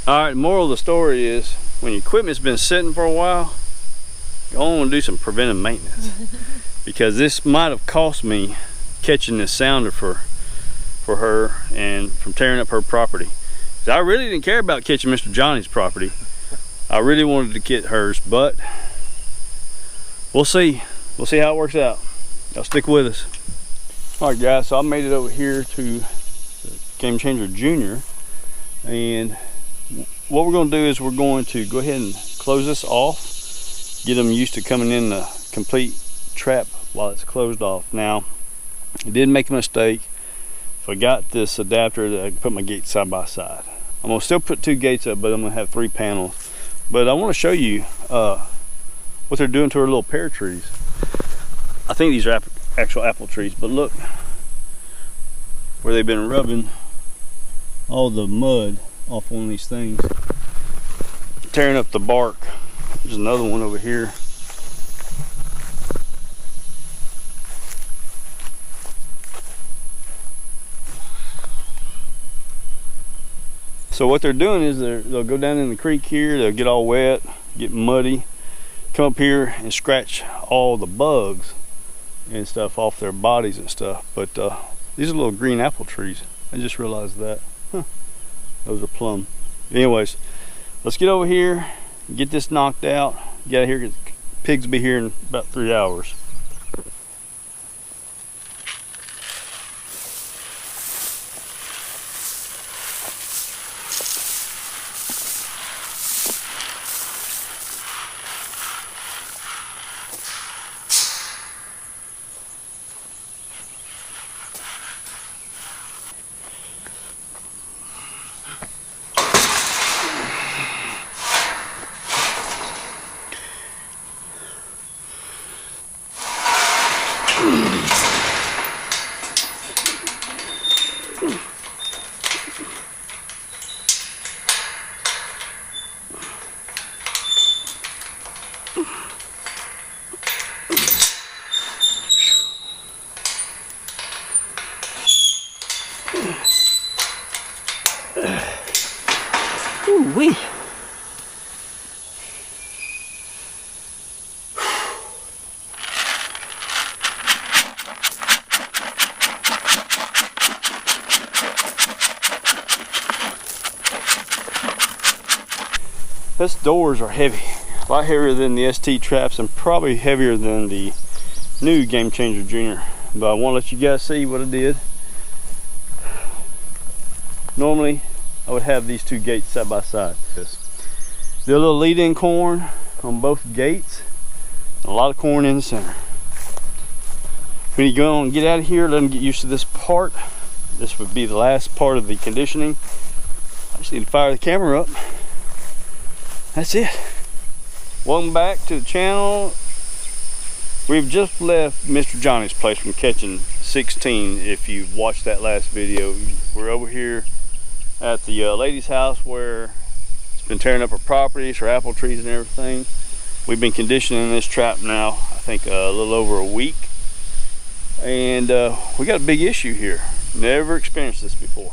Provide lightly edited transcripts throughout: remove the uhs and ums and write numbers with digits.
All right, the moral of the story is when your equipment's been sitting for a while, you only want to do some preventive maintenance. Because this might have cost me catching this sounder for her and from tearing up her property. I really didn't care about catching Mr. Johnny's property. I really wanted to get hers, but we'll see. We'll see how it works out. Y'all stick with us. All right, guys, so I made it over here to Game Changer Junior, and what we're going to do is we're going to go ahead and close this off, get them used to coming in the complete trap while it's closed off. Now, I did make a mistake. Forgot this adapter that I can put my gates side by side. I'm going to still put 2 gates up, but I'm going to have 3 panels. But I want to show you what they're doing to our little pear trees. I think these are actual apple trees, but look where they've been rubbing all the mud off one of these things, tearing up the bark. There's another one over here. So what they're doing is they'll go down in the creek here, they'll get all wet, get muddy, come up here and scratch all the bugs and stuff off their bodies and stuff. But these are little green apple trees. I just realized that. Huh. Those are plum. Anyways, let's get over here, get this knocked out, get out of here, because pigs will be here in about 3 hours. Ooh-wee. These doors are heavy, a lot heavier than the ST traps and probably heavier than the new Game Changer Junior. But I want to let you guys see what I did. Normally I would have these 2 gates side by side. The little lead-in corn on both gates, and a lot of corn in the center. When you go and get out of here, let them get used to this part. This would be the last part of the conditioning. I just need to fire the camera up. That's it. Welcome back to the channel. We've just left Mr. Johnny's place from catching 16. If you watched that last video, we're over here at the lady's house where it's been tearing up her properties, her apple trees and everything. We've been conditioning this trap now, I think a little over a week. And we got a big issue here. Never experienced this before.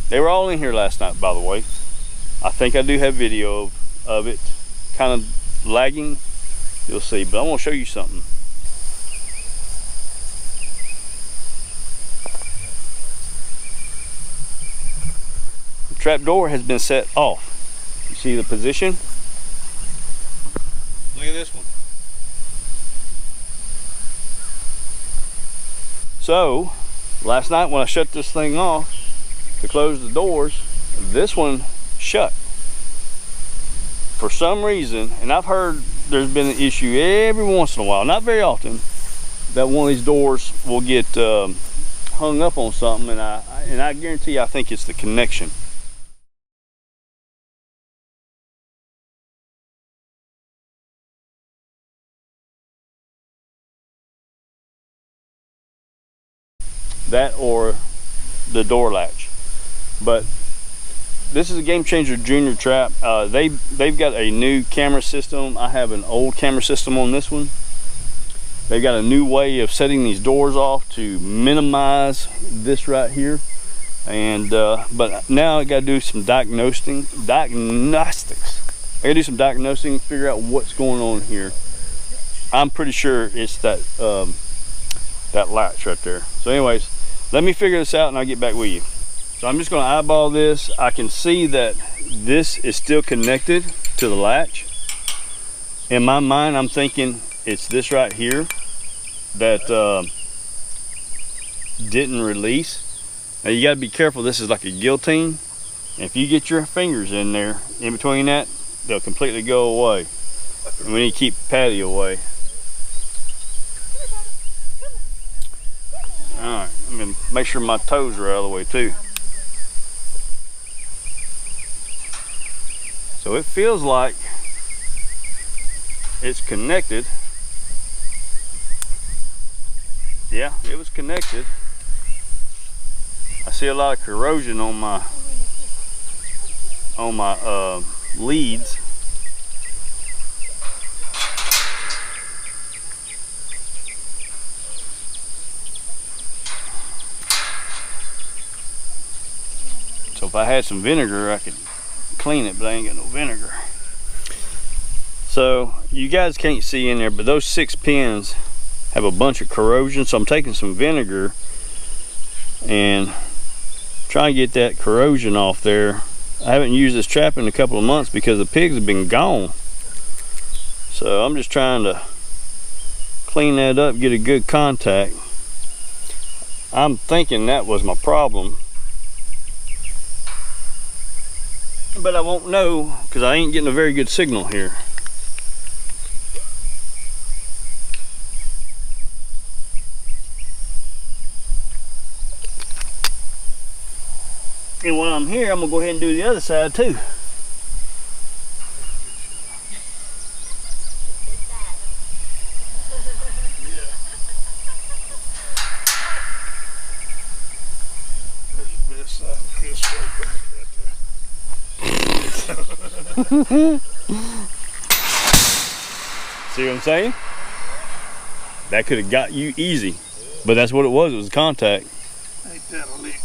They were all in here last night, by the way. I think I do have video of it, kind of lagging. You'll see, but I want to show you something. The trap door has been set off. You see the position? Look at this one. So, last night when I shut this thing off to close the doors, this one shut. For some reason, and I've heard there's been an issue every once in a while, not very often, that one of these doors will get hung up on something, and I guarantee you, I think it's the connection. That or the door latch. But this is a Game Changer Junior trap. They've got a new camera system. I have an old camera system on this one. They've got a new way of setting these doors off to minimize this right here. And but now I got to do some diagnostics. I got to do some diagnosing, figure out what's going on here. I'm pretty sure it's that that latch right there. So anyways, let me figure this out and I'll get back with you. So I'm just going to eyeball this. I can see that this is still connected to the latch. In my mind, I'm thinking it's this right here that didn't release. Now you got to be careful. This is like a guillotine. If you get your fingers in there, in between that, they'll completely go away. And we need to keep Patty away. Alright, I'm going to make sure my toes are out of the way too. So it feels like it's connected. Yeah, it was connected. I see a lot of corrosion on my leads. So if I had some vinegar, I could clean it, but I ain't got no vinegar. So you guys can't see in there, but those 6 pins have a bunch of corrosion. So I'm taking some vinegar and trying to get that corrosion off there. I haven't used this trap in a couple of months because the pigs have been gone. So I'm just trying to clean that up, get a good contact. I'm thinking that was my problem, but I won't know because I ain't getting a very good signal here. And while I'm here, I'm gonna go ahead and do the other side too. See what I'm saying? That could have got you easy, but that's what it was contact. Ain't that a lick?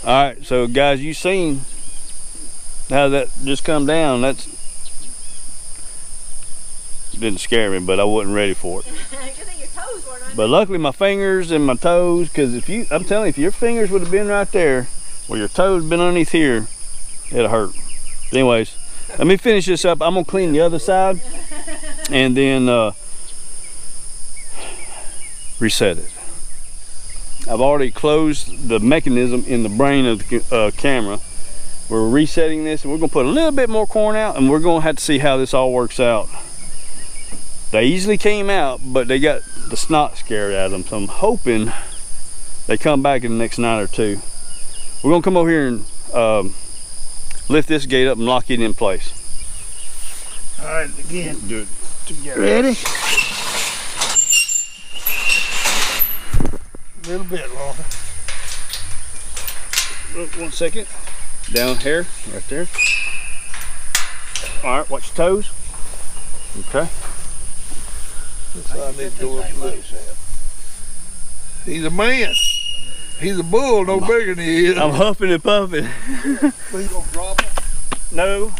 Alright, so guys, you seen how that just come down. That's didn't scare me, but I wasn't ready for it. But luckily my fingers and my toes, because I'm telling you, if your fingers would have been right there where your toes been underneath here, it'll hurt. Anyways, let me finish this up. I'm gonna clean the other side and then reset it. I've already closed the mechanism in the brain of the camera. We're resetting this and we're gonna put a little bit more corn out and we're gonna have to see how this all works out. They easily came out, but they got the snot scared out of them. So I'm hoping they come back in the next night or two. We're gonna come over here and lift this gate up and lock it in place. All right, again. Do it together. Ready? A little bit longer. Look, 1 second. Down here, right there. All right, watch your toes. Okay. I need to go up a little. He's a man. He's a bull, no bigger than he is. I'm huffing and puffing. Please don't drop him. No.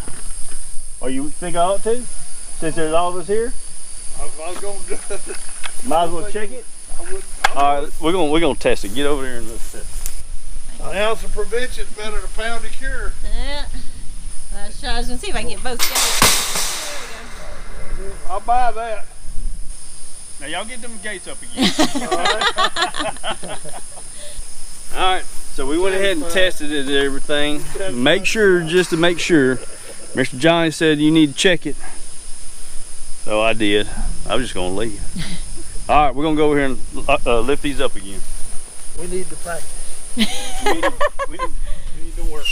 Oh, you think I ought to? Since there's all of us here? If I was going to do it, might as well check it. I wouldn't. All right, we're gonna test it. Get over there and let's test it. An ounce of prevention is better than a pound of cure. Yeah. I was gonna see if I can get both together. There we go. I'll buy that. Now y'all get them gates up again. All right, so we went ahead and tested it and everything. Just to make sure, Mr. Johnny said you need to check it. So I did. I was just gonna leave. All right, we're gonna go over here and lift these up again. We need to practice. we need to work.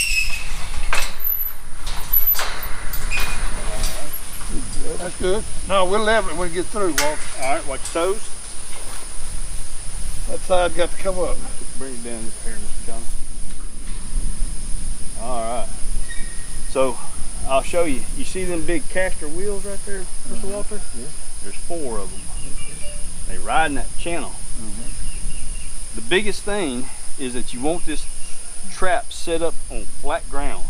That's good. No, we'll level it when we get through, Walter. All right, watch your toes. That side got to come up. Bring it down this here, Mr. Johnny. All right. So I'll show you. You see them big caster wheels right there, Mr. Walter? Yeah. There's 4 of them. They ride in that channel. The biggest thing is that you want this trap set up on flat ground,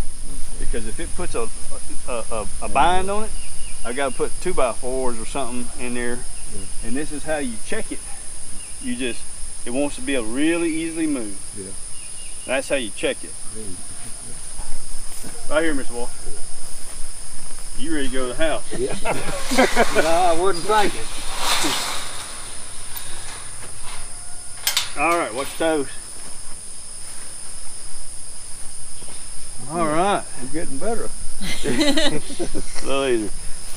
because if it puts a bind on it, I've got to put 2x4s or something in there, and this is how you check it. It wants to be able to really easily move. Yeah. That's how you check it. Right here, Mr. Wolf. You ready to go to the house? Yeah. No, I wouldn't think it. All right, watch your toes. All right. You're getting better. A little easier.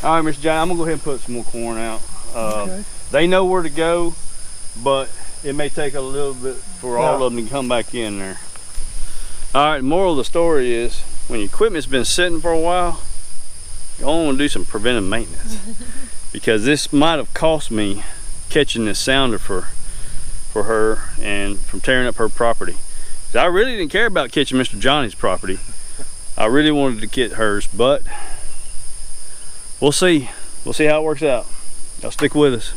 All right, Mr. John, I'm gonna go ahead and put some more corn out. Okay. They know where to go, but it may take a little bit for all of them to come back in there. All right, the moral of the story is, when your equipment's been sitting for a while, you only want to do some preventive maintenance. Because this might have cost me catching this sounder for her and from tearing up her property. I really didn't care about catching Mr. Johnny's property. I really wanted to get hers, but we'll see. We'll see how it works out. Y'all stick with us.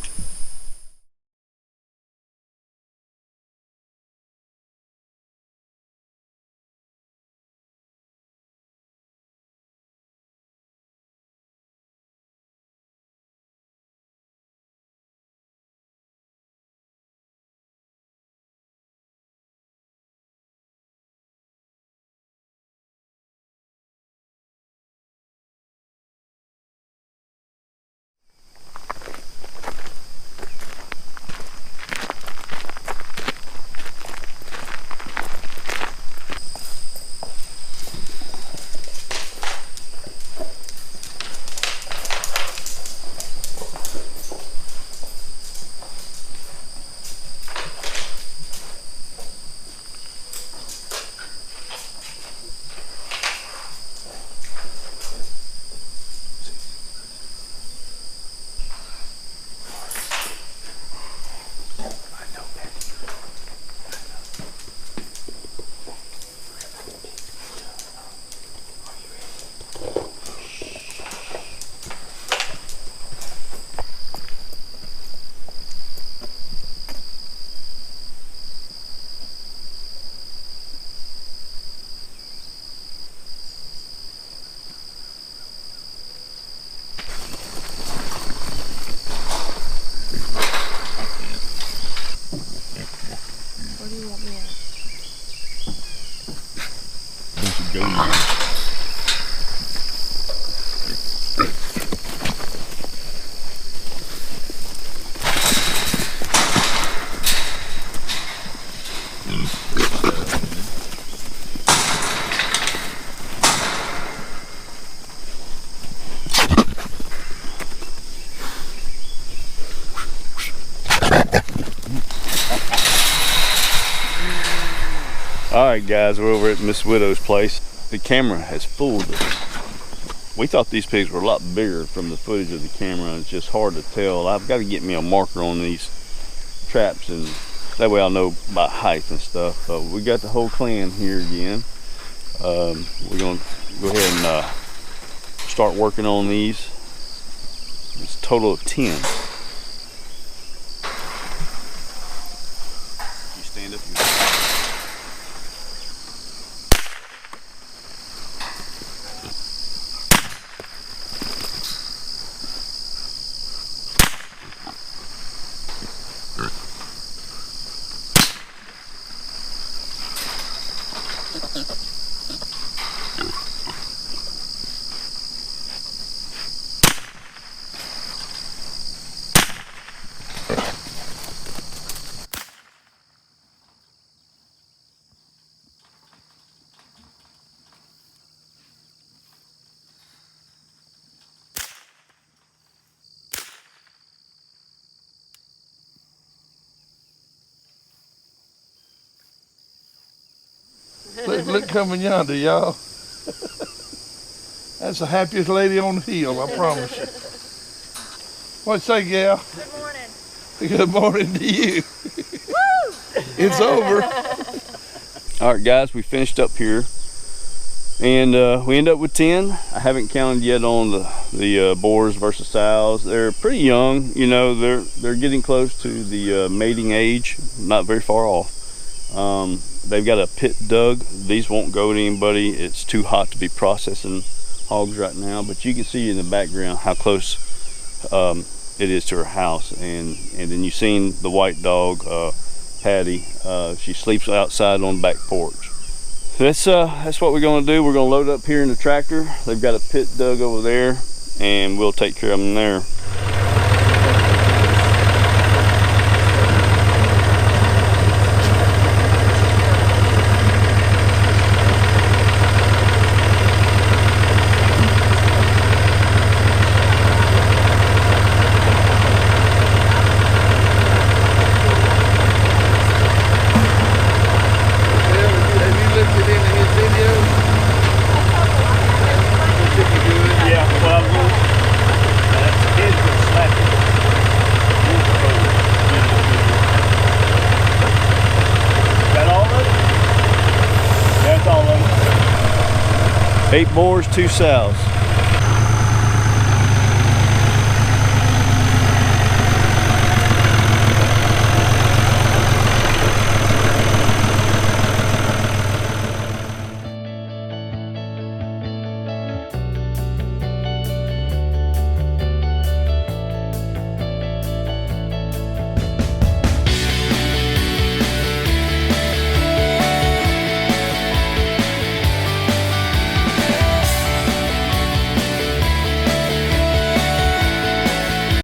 Alright guys, we're over at Miss Widow's place. The camera has fooled us. We thought these pigs were a lot bigger from the footage of the camera. It's just hard to tell. I've got to get me a marker on these traps, and that way I'll know about height and stuff. We got the whole clan here again. We're going to go ahead and start working on these. It's a total of 10. You stand up. Look coming yonder, y'all. That's the happiest lady on the hill, I promise you. What'd you say, gal? Good morning. Good morning to you. Woo! It's over. All right, guys, we finished up here. And we end up with 10. I haven't counted yet on the boars versus sows. They're pretty young, you know, they're getting close to the mating age, not very far off. They've got a pit dug. These won't go to anybody. It's too hot to be processing hogs right now, but you can see in the background how close it is to her house. And then you've seen the white dog, Patty. She sleeps outside on the back porch. That's what we're gonna do. We're gonna load up here in the tractor. They've got a pit dug over there, and we'll take care of them there. 8 boars, 2 sows.